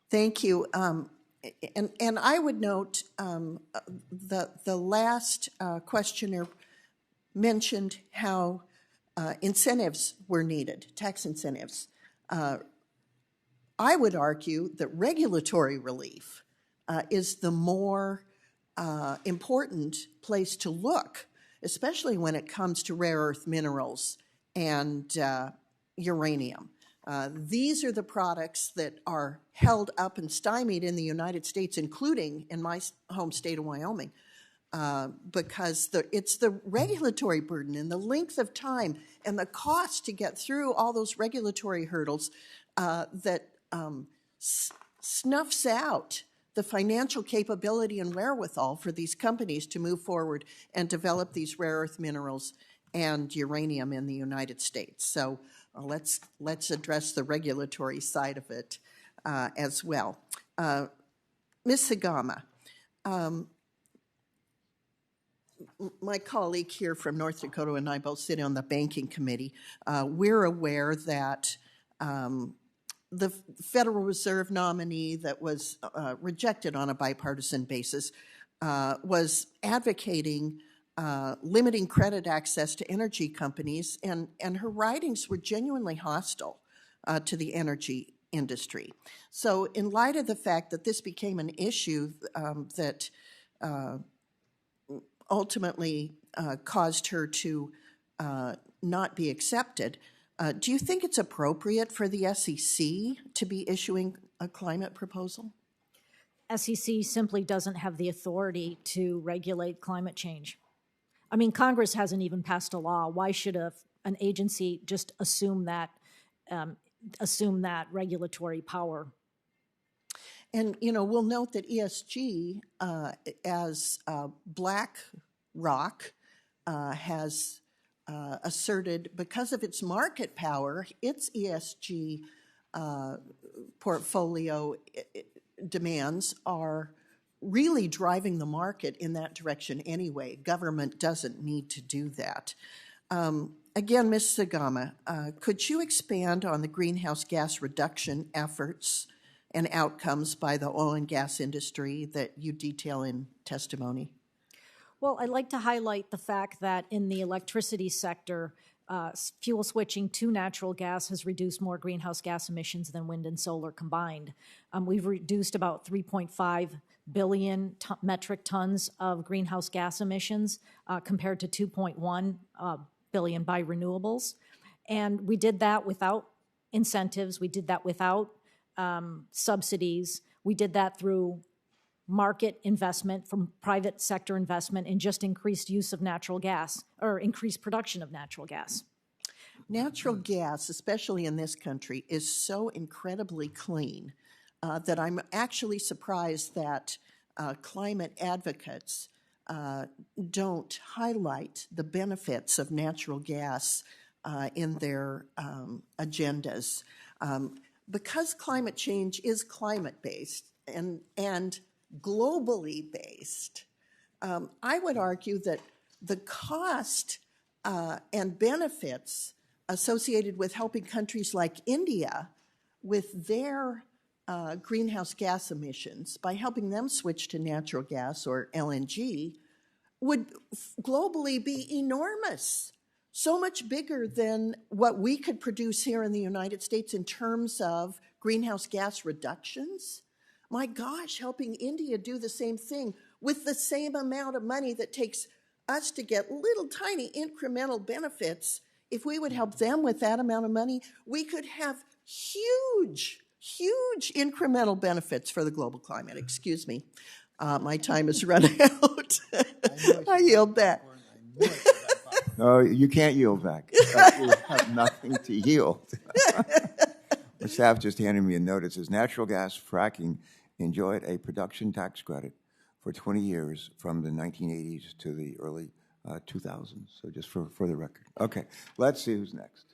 Thank you. And I would note the last questioner mentioned how incentives were needed, tax incentives. I would argue that regulatory relief is the more important place to look, especially when it comes to rare earth minerals and uranium. These are the products that are held up and stymied in the United States, including in my home state of Wyoming, because it's the regulatory burden and the length of time and the cost to get through all those regulatory hurdles that snuffs out the financial capability and wherewithal for these companies to move forward and develop these rare earth minerals and uranium in the United States. So let's address the regulatory side of it as well. Ms. Sagama, my colleague here from North Dakota and I both sit on the banking committee. We're aware that the Federal Reserve nominee that was rejected on a bipartisan basis was advocating limiting credit access to energy companies, and her writings were genuinely hostile to the energy industry. So in light of the fact that this became an issue that ultimately caused her to not be accepted, do you think it's appropriate for the SEC to be issuing a climate proposal? SEC simply doesn't have the authority to regulate climate change. I mean, Congress hasn't even passed a law. Why should an agency just assume that regulatory power? And, we'll note that ESG, as BlackRock has asserted, because of its market power, its ESG portfolio demands are really driving the market in that direction anyway. Government doesn't need to do that. Again, Ms. Sagama, could you expand on the greenhouse gas reduction efforts and outcomes by the oil and gas industry that you detail in testimony? Well, I'd like to highlight the fact that in the electricity sector, fuel switching to natural gas has reduced more greenhouse gas emissions than wind and solar combined. We've reduced about 3.5 billion metric tons of greenhouse gas emissions compared to 2.1 billion by renewables. And we did that without incentives. We did that without subsidies. We did that through market investment, from private sector investment, and just increased use of natural gas, or increased production of natural gas. Natural gas, especially in this country, is so incredibly clean that I'm actually surprised that climate advocates don't highlight the benefits of natural gas in their agendas. Because climate change is climate-based and globally based, I would argue that the cost and benefits associated with helping countries like India with their greenhouse gas emissions by helping them switch to natural gas or LNG would globally be enormous. So much bigger than what we could produce here in the United States in terms of greenhouse gas reductions. My gosh, helping India do the same thing with the same amount of money that takes us to get little tiny incremental benefits. If we would help them with that amount of money, we could have huge incremental benefits for the global climate. Excuse me. My time has run out. I yield back. No, you can't yield back. You have nothing to yield. The staff just handed me a note. It says natural gas fracking enjoyed a production tax credit for 20 years from the 1980s to the early 2000s. So just for the record. Okay, let's see who's next.